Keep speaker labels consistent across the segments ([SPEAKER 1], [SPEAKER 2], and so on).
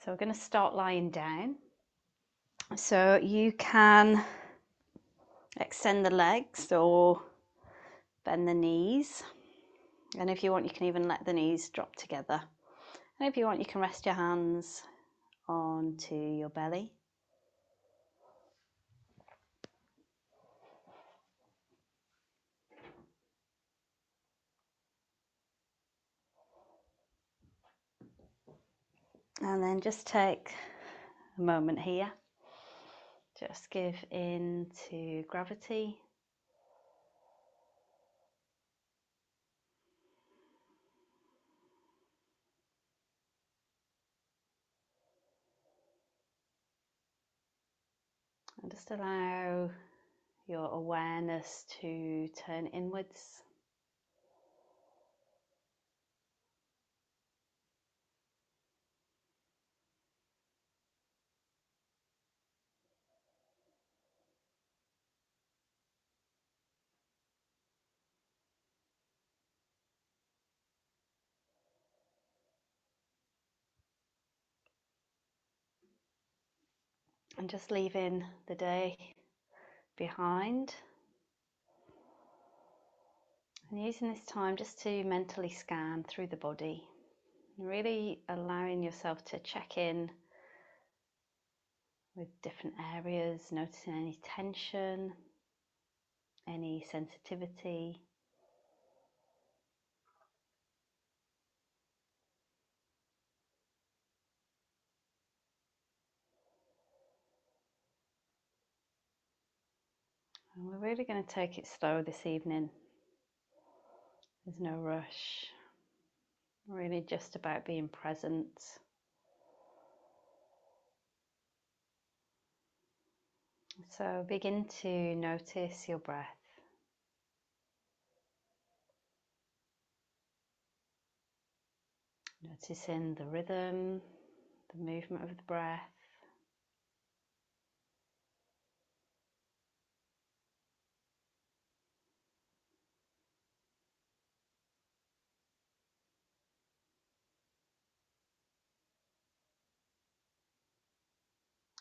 [SPEAKER 1] So we're going to start lying down. So you can extend the legs or bend the knees. And if you want, you can even let the knees drop together. And if you want, you can rest your hands onto your belly. And then just take a moment here. Just give in to gravity. And just allow your awareness to turn inwards. And just leaving the day behind. And using this time just to mentally scan through the body. Really allowing yourself to check in with different areas, noticing any tension, any sensitivity. And we're really going to take it slow this evening. There's no rush. Really just about being present. So begin to notice your breath. Noticing the rhythm, the movement of the breath.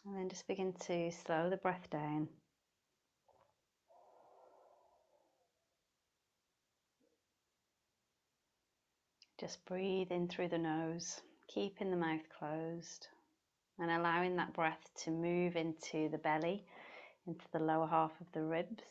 [SPEAKER 1] And then just begin to slow the breath down. Just breathe in through the nose, keeping the mouth closed and allowing that breath to move into the belly, into the lower half of the ribs.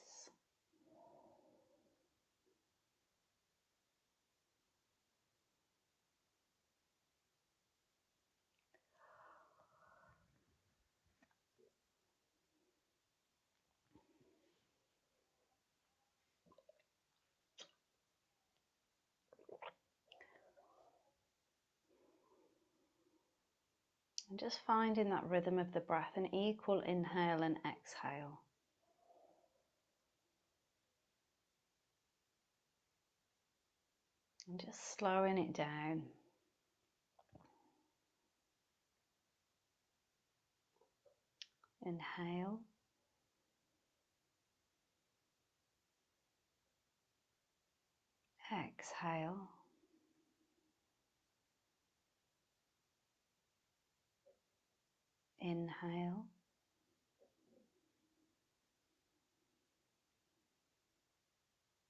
[SPEAKER 1] And just finding that rhythm of the breath, an equal inhale and exhale. And just slowing it down. Inhale. Exhale. Inhale.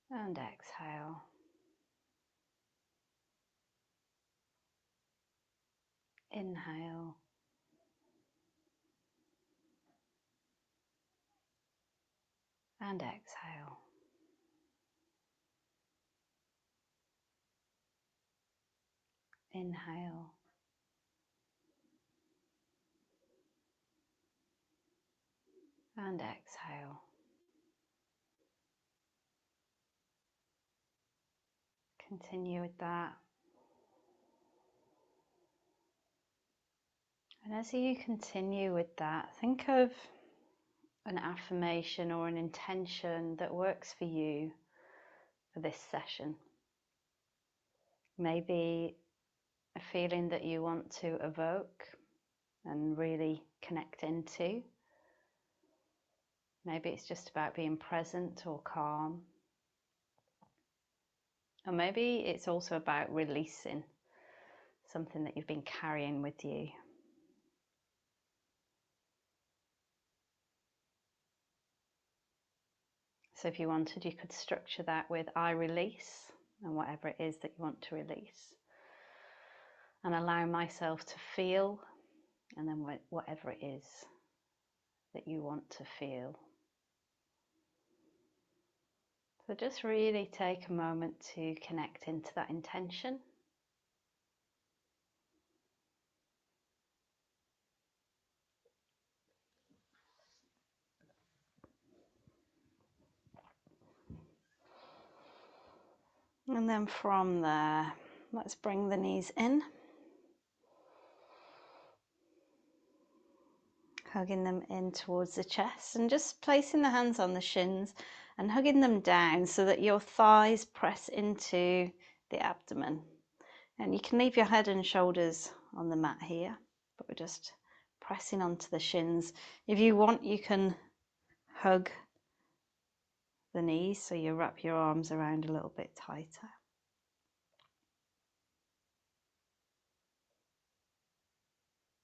[SPEAKER 1] And exhale. Inhale. And exhale. Inhale. And exhale. Continue with that. And as you continue with that, think of an affirmation or an intention that works for you for this session. Maybe a feeling that you want to evoke and really connect into. Maybe it's just about being present or calm. Or maybe it's also about releasing something that you've been carrying with you. So if you wanted, you could structure that with I release and whatever it is that you want to release. And allow myself to feel, and then whatever it is that you want to feel. So just really take a moment to connect into that intention. And then from there, let's bring the knees in. Hugging them in towards the chest and just placing the hands on the shins and hugging them down so that your thighs press into the abdomen. And you can leave your head and shoulders on the mat here, but we're just pressing onto the shins. If you want, you can hug the knees so you wrap your arms around a little bit tighter.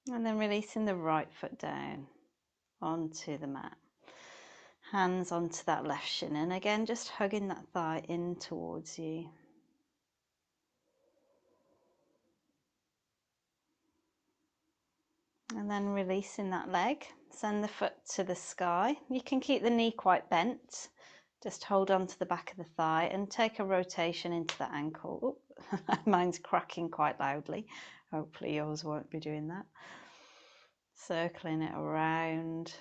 [SPEAKER 1] And then releasing the right foot down onto the mat. Hands onto that left shin, and again just hugging that thigh in towards you. And then releasing that leg, send the foot to the sky. You can keep the knee quite bent, just hold on to the back of the thigh and take a rotation into the ankle. Oh, mine's cracking quite loudly, hopefully yours won't be doing that. Circling it around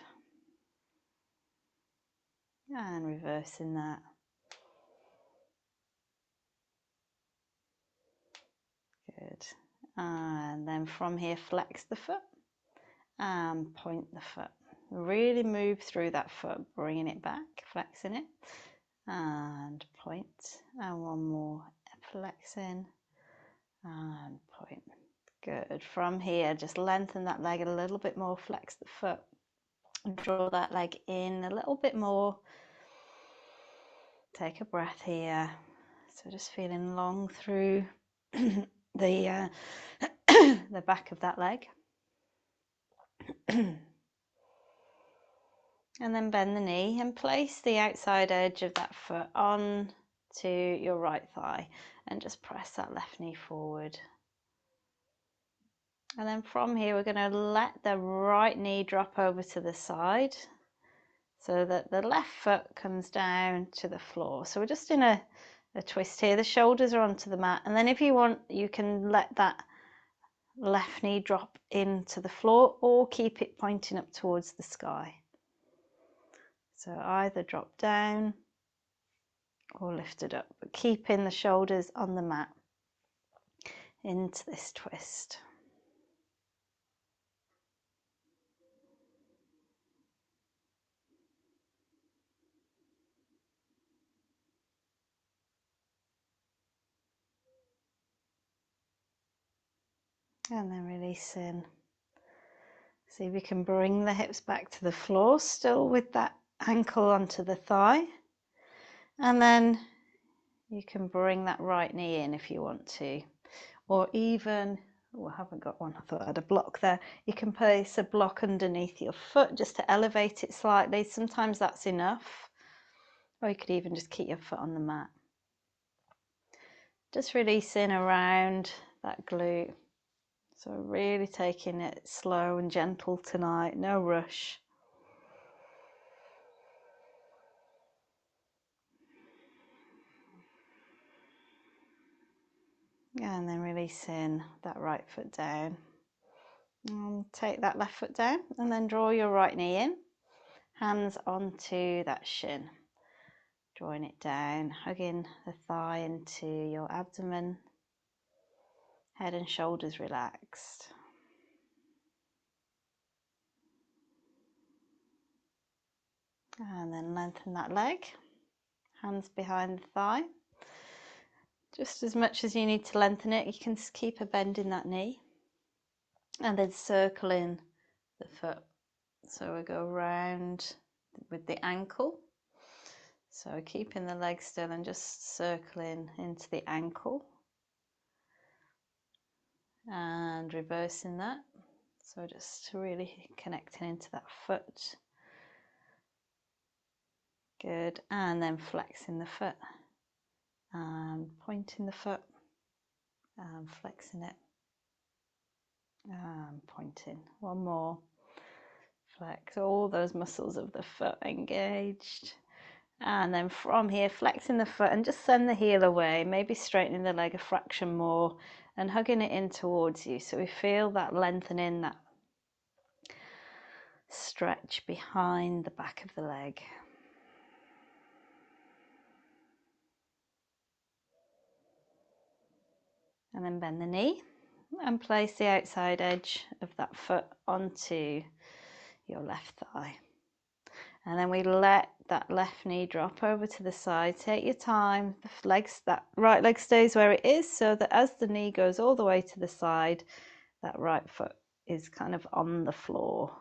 [SPEAKER 1] and reversing that. Good. And then from here, flex the foot and point the foot. Really move through that foot, bringing it back, flexing it, and point. And one more, flexing and point. Good. From here, just lengthen that leg a little bit more, flex the foot, and draw that leg in a little bit more. Take a breath here. So just feeling long through the the back of that leg. And then bend the knee and place the outside edge of that foot on to your right thigh and just press that left knee forward. And then from here, we're going to let the right knee drop over to the side so that the left foot comes down to the floor. So we're just in a twist here. The shoulders are onto the mat. And then if you want, you can let that left knee drop into the floor or keep it pointing up towards the sky. So either drop down or lift it up, but keeping the shoulders on the mat into this twist. And then releasing. See if you can bring the hips back to the floor, still with that ankle onto the thigh. And then you can bring that right knee in if you want to. Or even, oh, I haven't got one, I thought I had a block there. You can place a block underneath your foot just to elevate it slightly. Sometimes that's enough. Or you could even just keep your foot on the mat. Just releasing around that glute. So really taking it slow and gentle tonight, no rush. And then releasing that right foot down. And take that left foot down and then draw your right knee in. Hands onto that shin. Drawing it down, hugging the thigh into your abdomen. Head and shoulders relaxed. And then lengthen that leg. Hands behind the thigh. Just as much as you need to lengthen it, you can keep a bend in that knee. And then circle in the foot. So we go round with the ankle. So keeping the leg still and just circling into the ankle. And reversing that. So just really connecting into that foot. Good. And then flexing the foot and pointing the foot and flexing it and pointing. One more. Flex all those muscles of the foot engaged. And then from here, flexing the foot and just send the heel away, maybe straightening the leg a fraction more and hugging it in towards you. So we feel that lengthening, that stretch behind the back of the leg. And then bend the knee and place the outside edge of that foot onto your left thigh. And then we let that left knee drop over to the side. Take your time. That right leg stays where it is, so that as the knee goes all the way to the side, that right foot is kind of on the floor.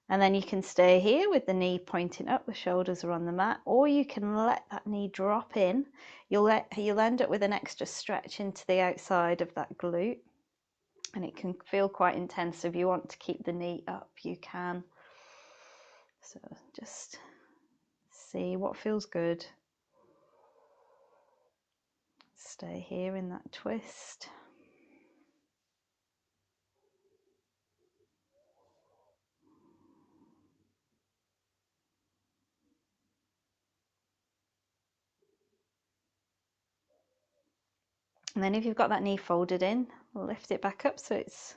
[SPEAKER 1] And then you can stay here with the knee pointing up, the shoulders are on the mat, or you can let that knee drop in. You'll end up with an extra stretch into the outside of that glute, and it can feel quite intense. If you want to keep the knee up, you can. So just see what feels good. Stay here in that twist. And then if you've got that knee folded in, lift it back up so it's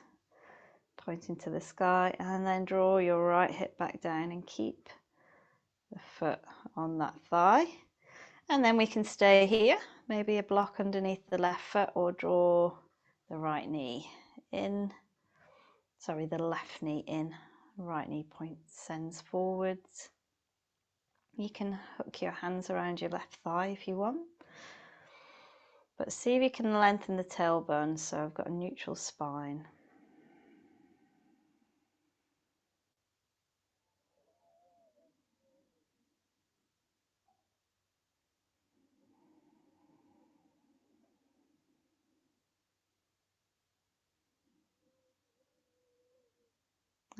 [SPEAKER 1] pointing to the sky, and then draw your right hip back down and keep the foot on that thigh. And then we can stay here, maybe a block underneath the left foot, or draw the right knee in, sorry, the left knee in, right knee sends forwards. You can hook your hands around your left thigh if you want, but see if you can lengthen the tailbone so I've got a neutral spine.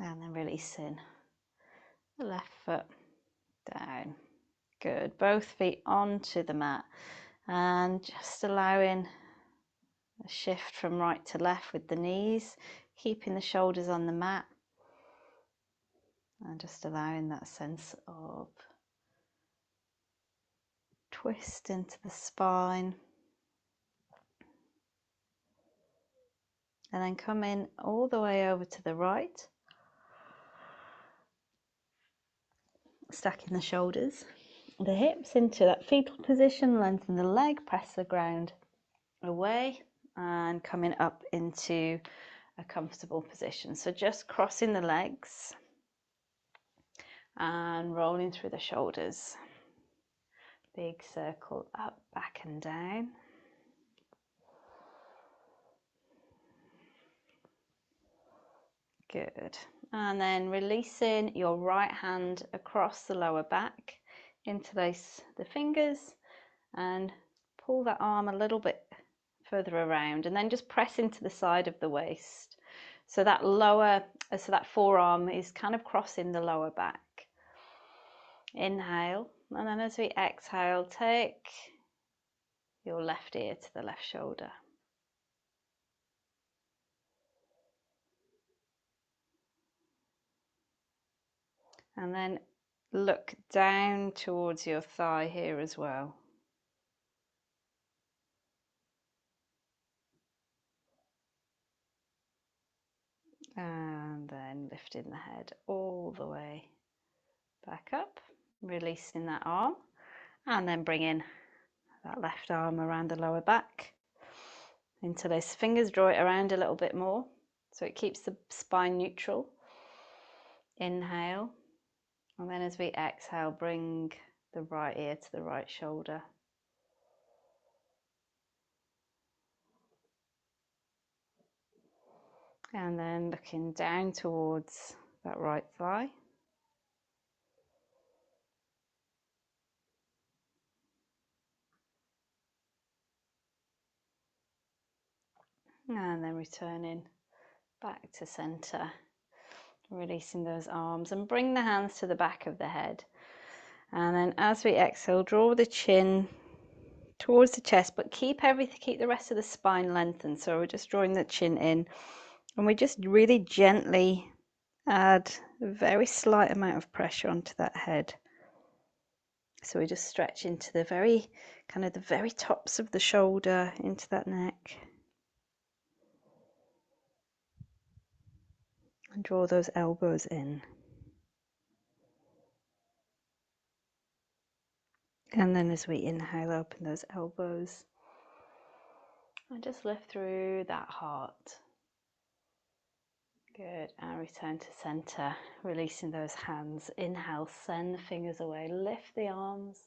[SPEAKER 1] And then releasing the left foot down. Good. Both feet onto the mat and just allowing a shift from right to left with the knees, keeping the shoulders on the mat and just allowing that sense of twist into the spine. And then come in all the way over to the right, stacking the shoulders, the hips into that fetal position, lengthen the leg, press the ground away and coming up into a comfortable position. So just crossing the legs and rolling through the shoulders. Big circle up, back and down. Good. And then releasing your right hand across the lower back, interlace the fingers and pull that arm a little bit further around, and then just press into the side of the waist. So that forearm is kind of crossing the lower back. Inhale, and then as we exhale, take your left ear to the left shoulder. And then look down towards your thigh here as well. And then lifting the head all the way back up, releasing that arm, and then bringing that left arm around the lower back. Interlace fingers, draw it around a little bit more so it keeps the spine neutral. Inhale, and then as we exhale, bring the right ear to the right shoulder. And then looking down towards that right thigh. And then returning back to center, releasing those arms, and bring the hands to the back of the head. And then as we exhale, draw the chin towards the chest, but keep the rest of the spine lengthened. So we're just drawing the chin in, and we just really gently add a very slight amount of pressure onto that head. So we just stretch into the very tops of the shoulder, into that neck, and draw those elbows in. And then as we inhale, open those elbows and just lift through that heart. Good, and return to center, releasing those hands. Inhale, send the fingers away, lift the arms.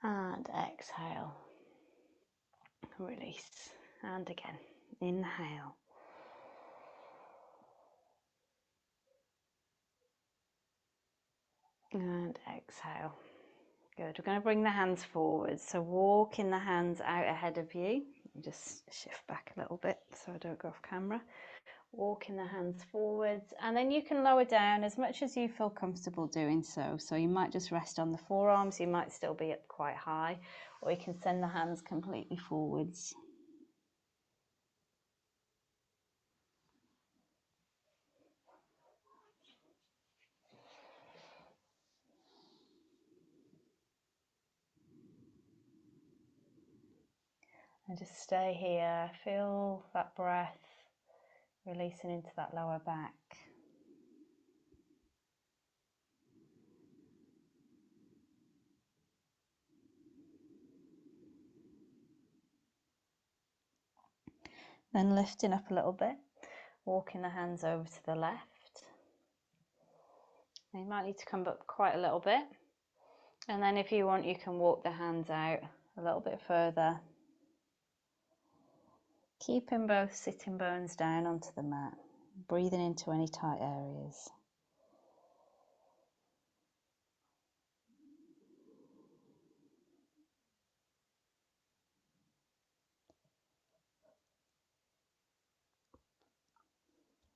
[SPEAKER 1] And exhale, release. And again, inhale. And exhale. Good. We're going to bring the hands forward. So walking the hands out ahead of you. Just shift back a little bit so I don't go off camera. Walking the hands forwards, and then you can lower down as much as you feel comfortable doing so. So you might just rest on the forearms, you might still be up quite high, or you can send the hands completely forwards. And just stay here, feel that breath releasing into that lower back. Then lifting up a little bit, walking the hands over to the left. You might need to come up quite a little bit. And then if you want, you can walk the hands out a little bit further. Keeping both sitting bones down onto the mat, breathing into any tight areas.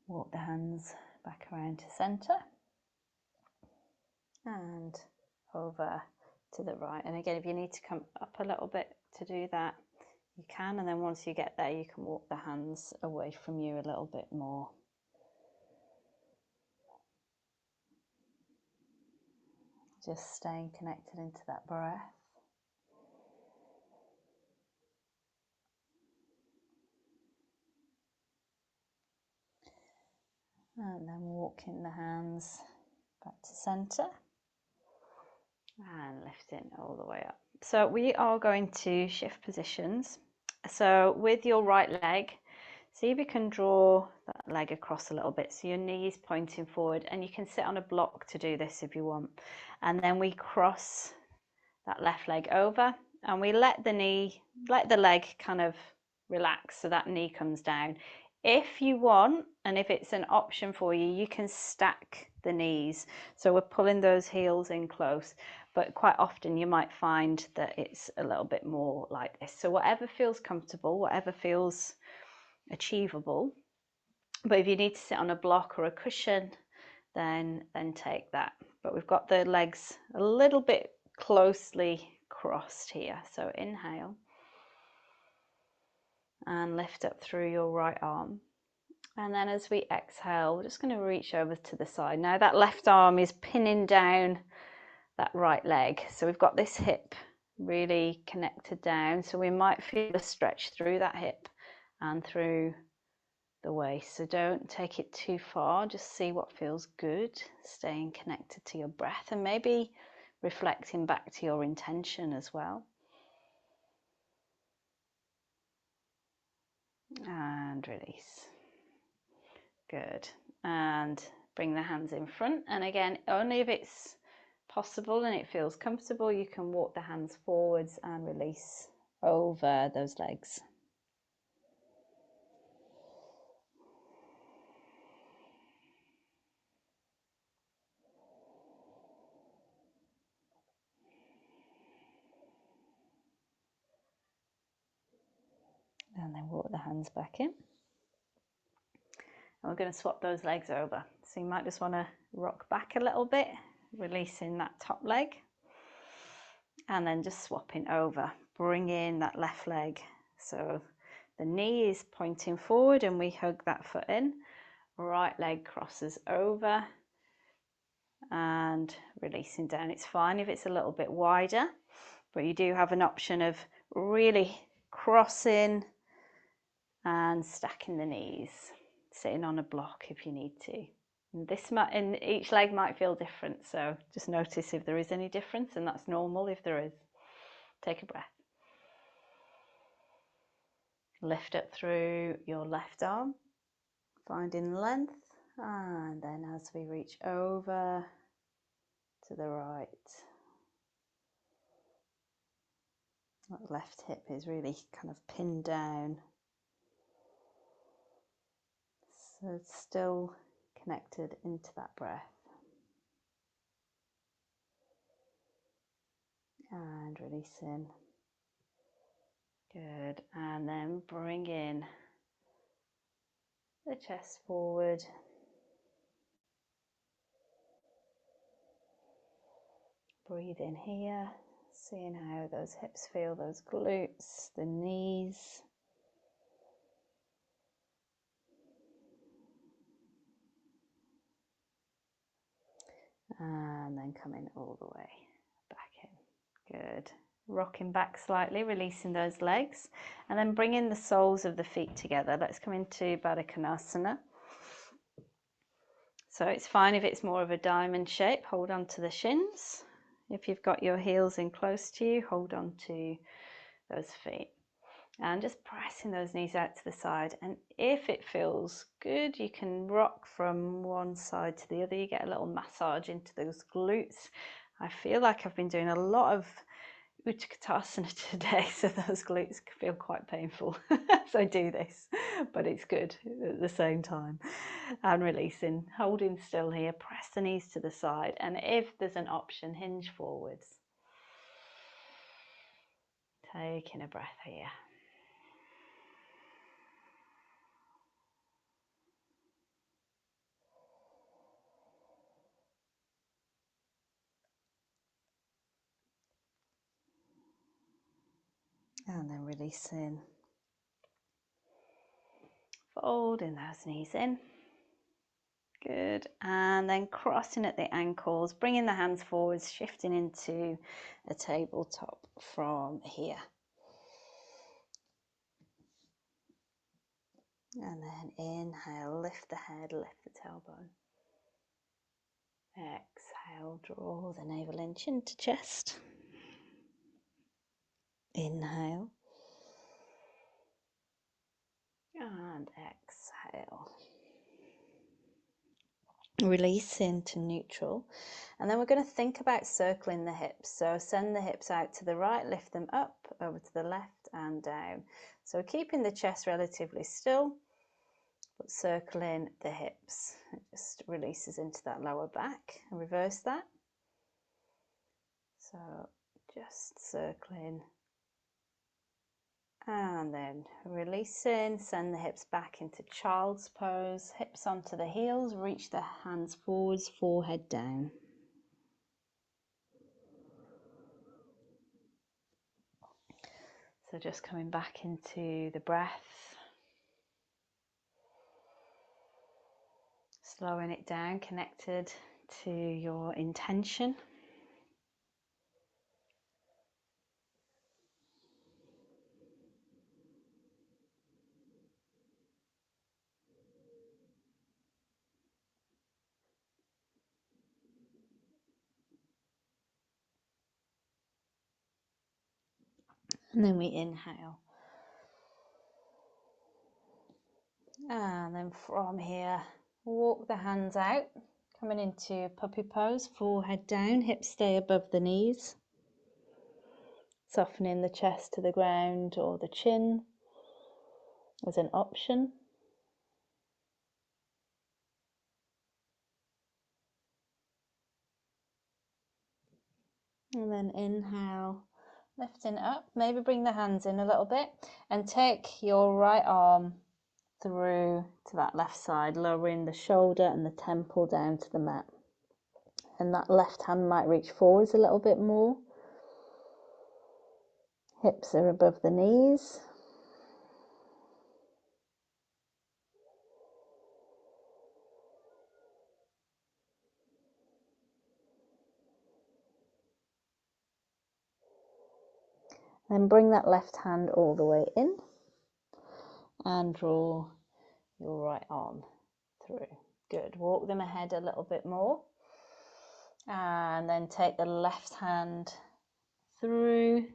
[SPEAKER 1] Walk the hands back around to center and over to the right. And again, if you need to come up a little bit to do that, you can. And then once you get there, you can walk the hands away from you a little bit more. Just staying connected into that breath. And then walking the hands back to center and lifting all the way up. So we are going to shift positions. So with your right leg, see if you can draw that leg across a little bit, so your knees pointing forward, and you can sit on a block to do this if you want. And then we cross that left leg over, and we let the leg kind of relax so that knee comes down. If you want, and if it's an option for you, you can stack the knees. So we're pulling those heels in close, but quite often you might find that it's a little bit more like this. So whatever feels comfortable, whatever feels achievable. But if you need to sit on a block or a cushion, then take that. But we've got the legs a little bit closely crossed here. So inhale and lift up through your right arm. And then as we exhale, we're just going to reach over to the side. Now that left arm is pinning down that right leg. So we've got this hip really connected down. So we might feel a stretch through that hip and through the waist. So don't take it too far. Just see what feels good. Staying connected to your breath and maybe reflecting back to your intention as well. And release. Good. And bring the hands in front. And again, only if it's possible and it feels comfortable, you can walk the hands forwards and release over those legs. And then walk the hands back in. And we're going to swap those legs over. So you might just want to rock back a little bit, releasing that top leg, and then just swapping over. Bring in that left leg. So the knee is pointing forward and we hug that foot in. Right leg crosses over and releasing down. It's fine if it's a little bit wider, but you do have an option of really crossing and stacking the knees, sitting on a block if you need to. And each leg might feel different, so just notice if there is any difference, and that's normal if there is. Take a breath. Lift up through your left arm, finding length, and then as we reach over to the right, that left hip is really kind of pinned down, so it's still connected into that breath. And releasing. Good. And then bring in the chest forward. Breathe in here, seeing how those hips feel, those glutes, the knees. And then coming all the way back in. Good. Rocking back slightly, releasing those legs, and then bringing the soles of the feet together. Let's come into Baddha Konasana. So it's fine if it's more of a diamond shape. Hold on to the shins. If you've got your heels in close to you, hold on to those feet. And just pressing those knees out to the side. And if it feels good, you can rock from one side to the other. You get a little massage into those glutes. I feel like I've been doing a lot of Utkatasana today, so those glutes feel quite painful. So do this, but it's good at the same time. And releasing, holding still here, press the knees to the side, and if there's an option, hinge forwards. Taking a breath here. And then releasing. Folding those knees in. Good. And then crossing at the ankles, bringing the hands forwards, shifting into a tabletop from here. And then inhale, lift the head, lift the tailbone. Exhale, draw the navel in, chin to chest. Inhale. And exhale. Release into neutral. And then we're going to think about circling the hips. So send the hips out to the right, lift them up, over to the left and down. So keeping the chest relatively still, but circling the hips. It just releases into that lower back. And reverse that. So just circling. And then releasing, send the hips back into child's pose, hips onto the heels, reach the hands forwards, forehead down. So just coming back into the breath, slowing it down, connected to your intention. And then we inhale. And then from here, walk the hands out, coming into puppy pose, forehead down, hips stay above the knees. Softening the chest to the ground or the chin as an option. And then inhale, lifting up, maybe bring the hands in a little bit and take your right arm through to that left side, lowering the shoulder and the temple down to the mat. And that left hand might reach forwards a little bit more. Hips are above the knees. Then bring that left hand all the way in and draw your right arm through. Good. Walk them ahead a little bit more. And then take the left hand through.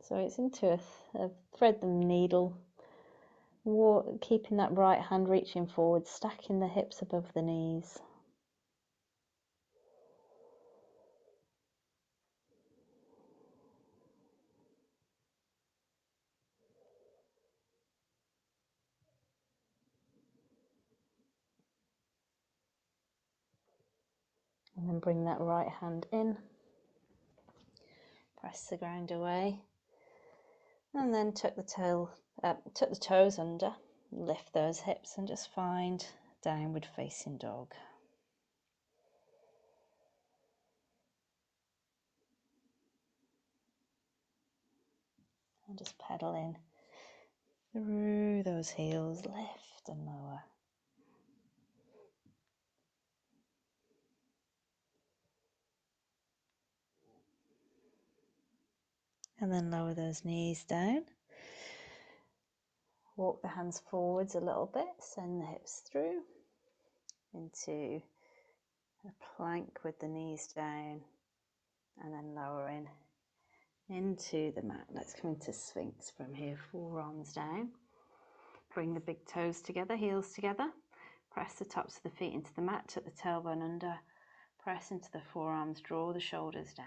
[SPEAKER 1] So it's into a thread the needle. Keeping that right hand reaching forward, stacking the hips above the knees. And then bring that right hand in. Press the ground away. And then tuck the toes under. Lift those hips and just find downward facing dog. And just pedal in through those heels, lift and lower. And then lower those knees down. Walk the hands forwards a little bit, send the hips through into a plank with the knees down and then lowering into the mat. Let's come into Sphinx from here, forearms down. Bring the big toes together, heels together. Press the tops of the feet into the mat, tuck the tailbone under. Press into the forearms, draw the shoulders down.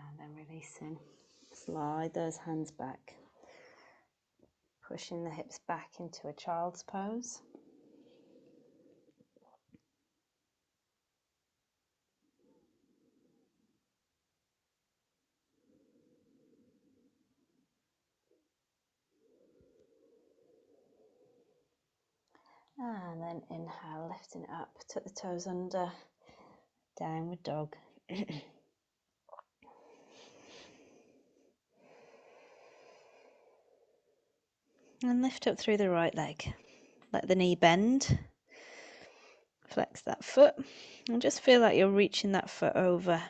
[SPEAKER 1] And then releasing. Slide those hands back. Pushing the hips back into a child's pose. And then inhale, lifting it up, tuck the toes under, downward dog. And lift up through the right leg. Let the knee bend. Flex that foot. And just feel like you're reaching that foot over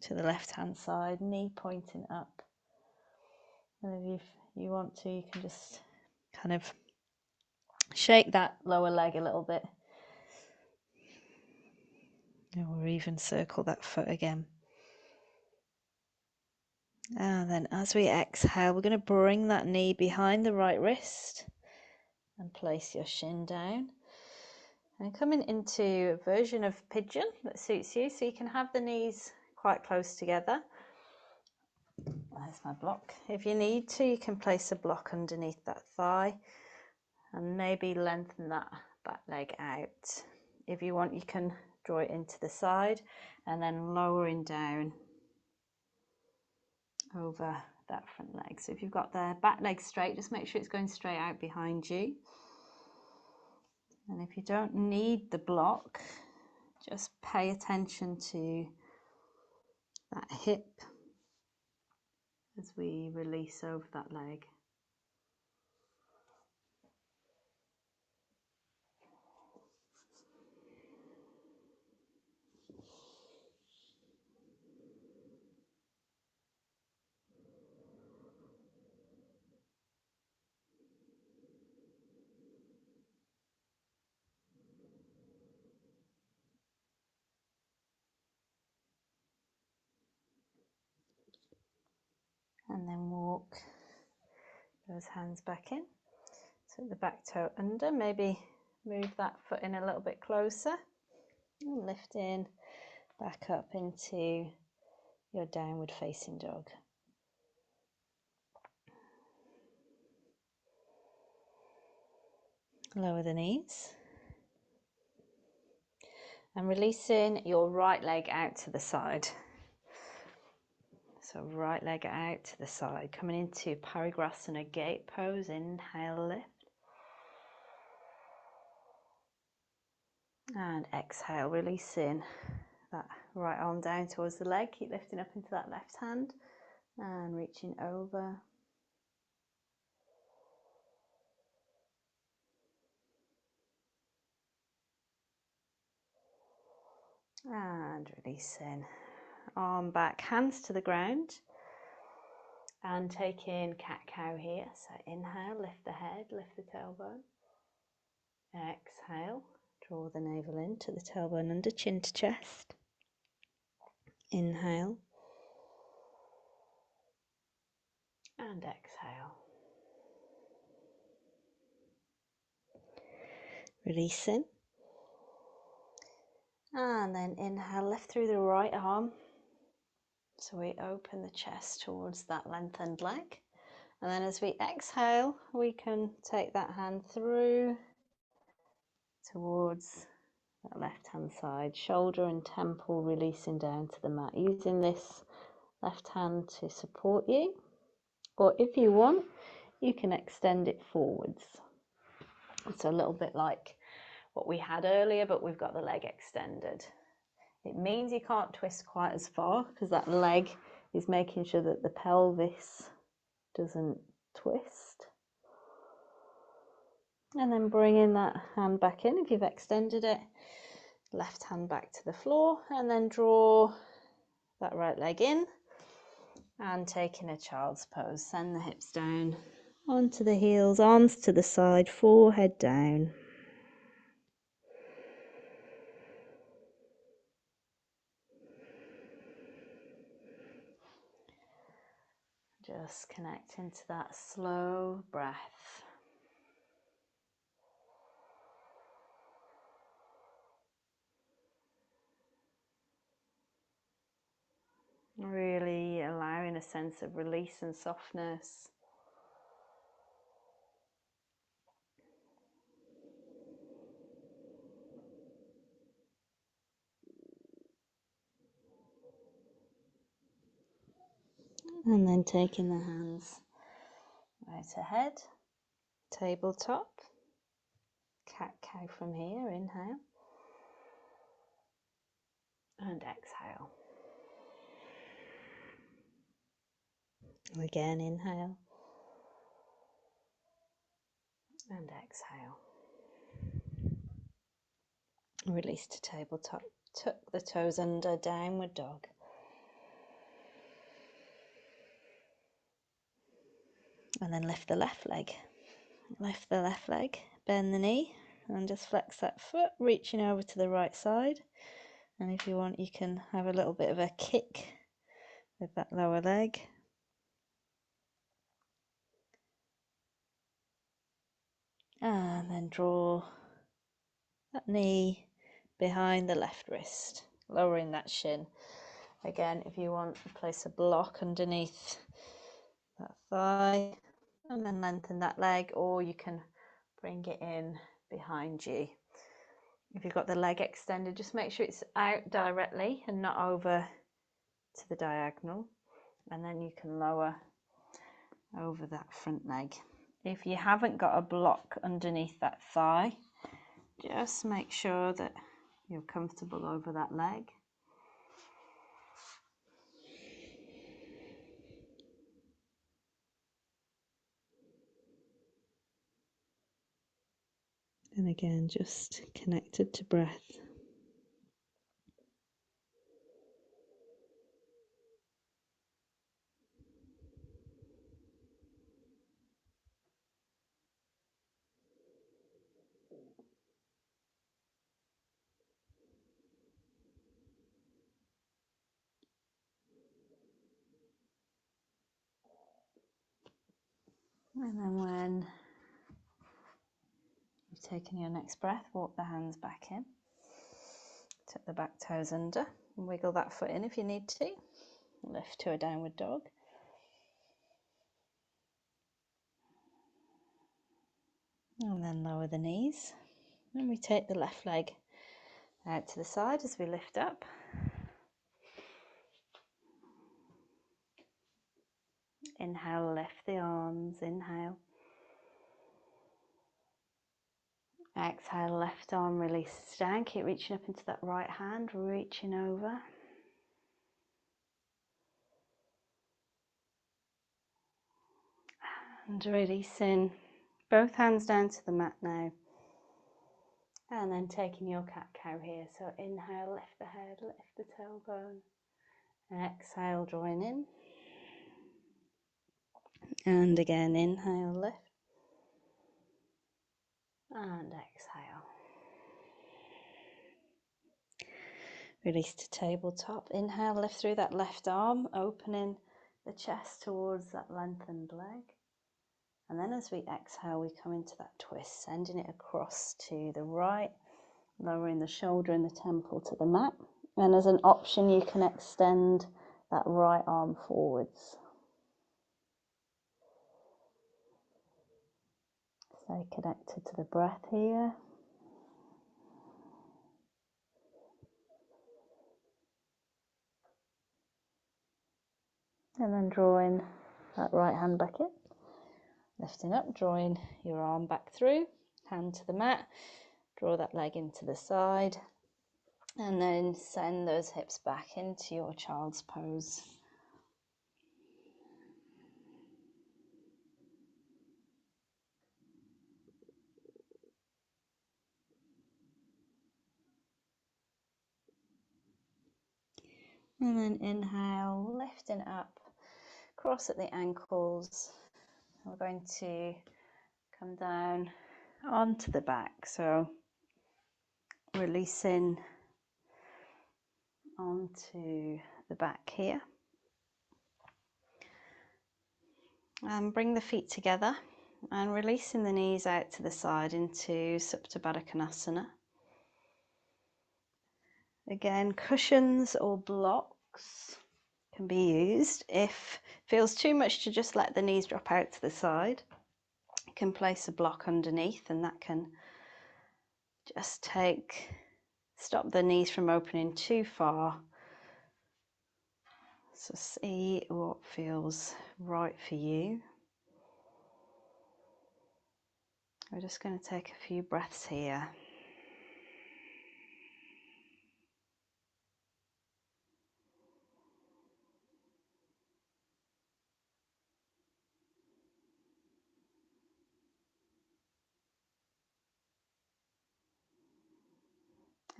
[SPEAKER 1] to the left hand side, knee pointing up. And if you want to, you can just kind of shake that lower leg a little bit. Or even circle that foot again. And then as we exhale, we're going to bring that knee behind the right wrist and place your shin down. And coming into a version of pigeon that suits you, so you can have the knees quite close together. There's my block. If you need to, you can place a block underneath that thigh and maybe lengthen that back leg out. If you want, you can draw it into the side and then lowering down over that front leg. So if you've got the back leg straight, just make sure it's going straight out behind you. And if you don't need the block, just pay attention to that hip as we release over that leg. And then walk those hands back in. So the back toe under, maybe move that foot in a little bit closer. And lift in, back up into your downward facing dog. Lower the knees. And releasing your right leg out to the side. So right leg out to the side, coming into Parigrasana gate pose. Inhale, lift. And exhale, releasing that right arm down towards the leg. Keep lifting up into that left hand and reaching over. And releasing. Arm back, hands to the ground. And taking cat-cow here. So inhale, lift the head, lift the tailbone. Exhale, draw the navel into the tailbone under, chin to chest. Inhale. And exhale. Releasing. And then inhale, lift through the right arm. So we open the chest towards that lengthened leg. And then as we exhale, we can take that hand through towards that left hand side, shoulder and temple releasing down to the mat, using this left hand to support you, or if you want, you can extend it forwards. It's a little bit like what we had earlier, but we've got the leg extended. It means you can't twist quite as far because that leg is making sure that the pelvis doesn't twist. And then bringing that hand back in if you've extended it, left hand back to the floor, and then draw that right leg in and taking a child's pose. Send the hips down onto the heels, arms to the side, forehead down. Just connecting to that slow breath. Really allowing a sense of release and softness. And then taking the hands right ahead, tabletop, cat-cow from here, inhale, and exhale. Again, inhale, and exhale. Release to tabletop, tuck the toes under, downward dog. And then lift the left leg. Lift the left leg, bend the knee, and just flex that foot, reaching over to the right side. And if you want, you can have a little bit of a kick with that lower leg. And then draw that knee behind the left wrist, lowering that shin. Again, if you want, place a block underneath that thigh, and then lengthen that leg, or you can bring it in behind you. If you've got the leg extended, just make sure it's out directly and not over to the diagonal, and then you can lower over that front leg. If you haven't got a block underneath that thigh, just make sure that you're comfortable over that leg. And again, just connected to breath. And then when you've taken your next breath, walk the hands back in. Tuck the back toes under. Wiggle that foot in if you need to. Lift to a downward dog. And then lower the knees. And we take the left leg out to the side as we lift up. Inhale, lift the arms, inhale. Exhale, left arm releases down. Keep reaching up into that right hand, reaching over. And releasing both hands down to the mat now. And then taking your cat-cow here. So inhale, lift the head, lift the tailbone. Exhale, drawing in. And again, inhale, lift. And exhale. Release to tabletop. Inhale, lift through that left arm, opening the chest towards that lengthened leg. And then as we exhale, we come into that twist, sending it across to the right, lowering the shoulder and the temple to the mat. And as an option, you can extend that right arm forwards. Stay connected to the breath here. And then drawing that right hand back in. Lifting up, drawing your arm back through, hand to the mat. Draw that leg into the side. And then send those hips back into your child's pose. And then inhale, lifting up, cross at the ankles. We're going to come down onto the back. So releasing onto the back here. And bring the feet together and releasing the knees out to the side into Supta Baddha Konasana. Again, cushions or blocks can be used. If it feels too much to just let the knees drop out to the side, you can place a block underneath, and that can just stop the knees from opening too far. So see what feels right for you. We're just going to take a few breaths here.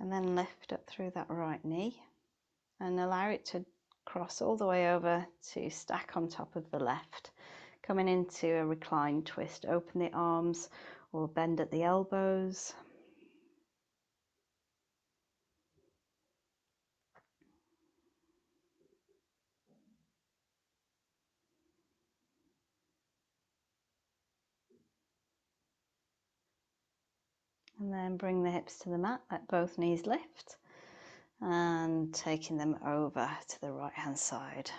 [SPEAKER 1] And then lift up through that right knee and allow it to cross all the way over to stack on top of the left. Coming into a reclined twist, open the arms or bend at the elbows. And then bring the hips to the mat, let both knees lift, and taking them over to the right hand side.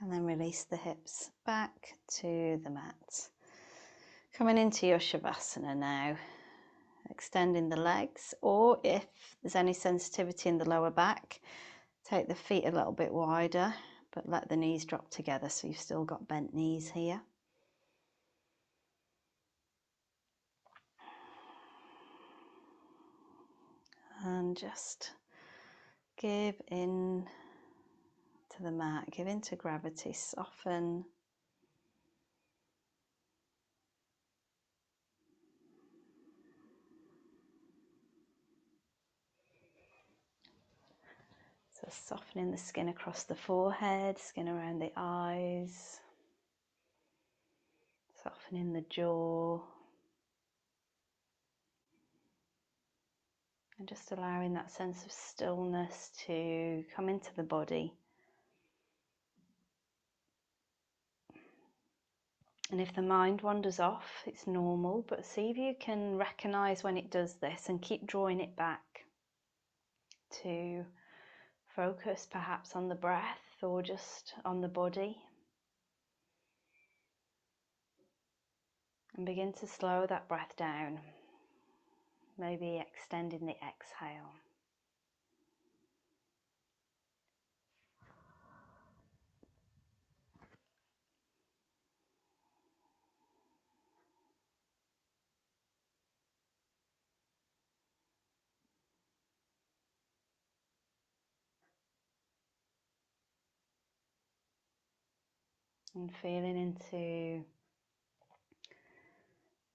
[SPEAKER 1] And then release the hips back to the mat. Coming into your Shavasana now, extending the legs, or if there's any sensitivity in the lower back, take the feet a little bit wider, but let the knees drop together so you've still got bent knees here. And just give in to the mat, give in to gravity, soften. So softening the skin across the forehead, skin around the eyes, softening the jaw, and just allowing that sense of stillness to come into the body. And if the mind wanders off, it's normal, but see if you can recognize when it does this and keep drawing it back to focus perhaps on the breath or just on the body. And begin to slow that breath down, maybe extending the exhale. And feeling into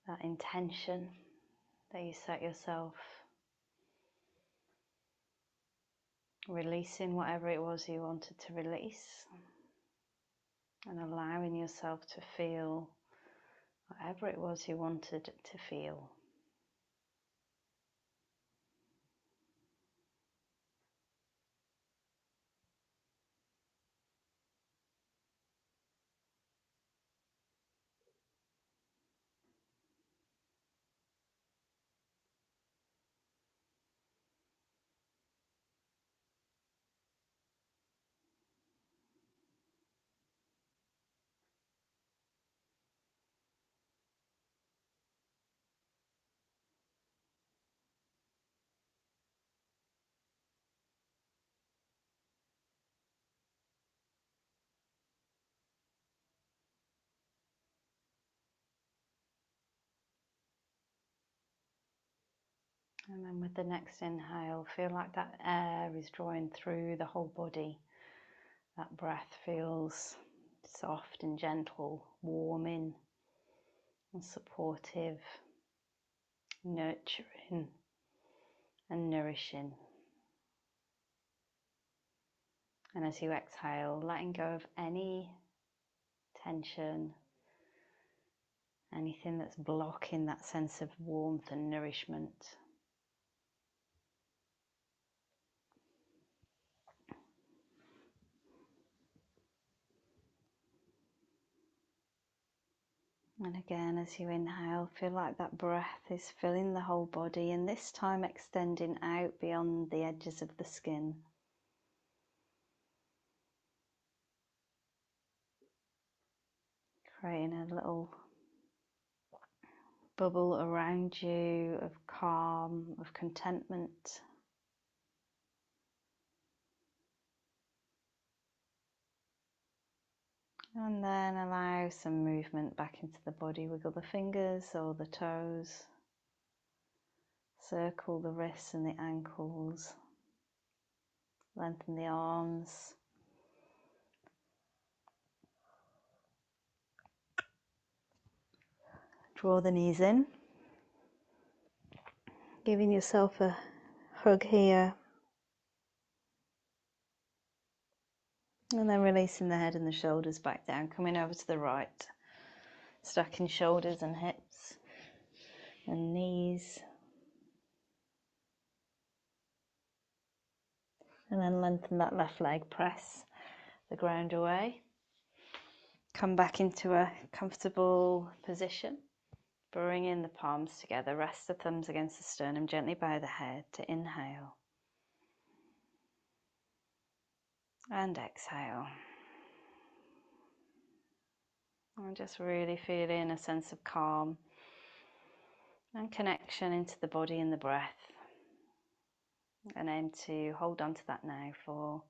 [SPEAKER 1] that intention that you set yourself, releasing whatever it was you wanted to release, and allowing yourself to feel whatever it was you wanted to feel. And then with the next inhale, feel like that air is drawing through the whole body. That breath feels soft and gentle, warming and supportive, nurturing and nourishing. And as you exhale, letting go of any tension, anything that's blocking that sense of warmth and nourishment. And again, as you inhale, feel like that breath is filling the whole body, and this time extending out beyond the edges of the skin. Creating a little bubble around you of calm, of contentment. And then allow some movement back into the body. Wiggle the fingers or the toes. Circle the wrists and the ankles. Lengthen the arms. Draw the knees in. Giving yourself a hug here. And then releasing the head and the shoulders back down, coming over to the right. Stacking shoulders and hips and knees. And then lengthen that left leg, press the ground away. Come back into a comfortable position. Bring in the palms together, rest the thumbs against the sternum, gently bow the head to inhale. And exhale. And just really feeling a sense of calm and connection into the body and the breath. And aim to hold on to that now for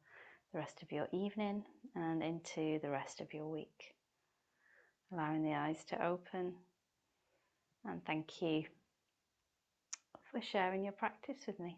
[SPEAKER 1] the rest of your evening and into the rest of your week. Allowing the eyes to open. And thank you for sharing your practice with me.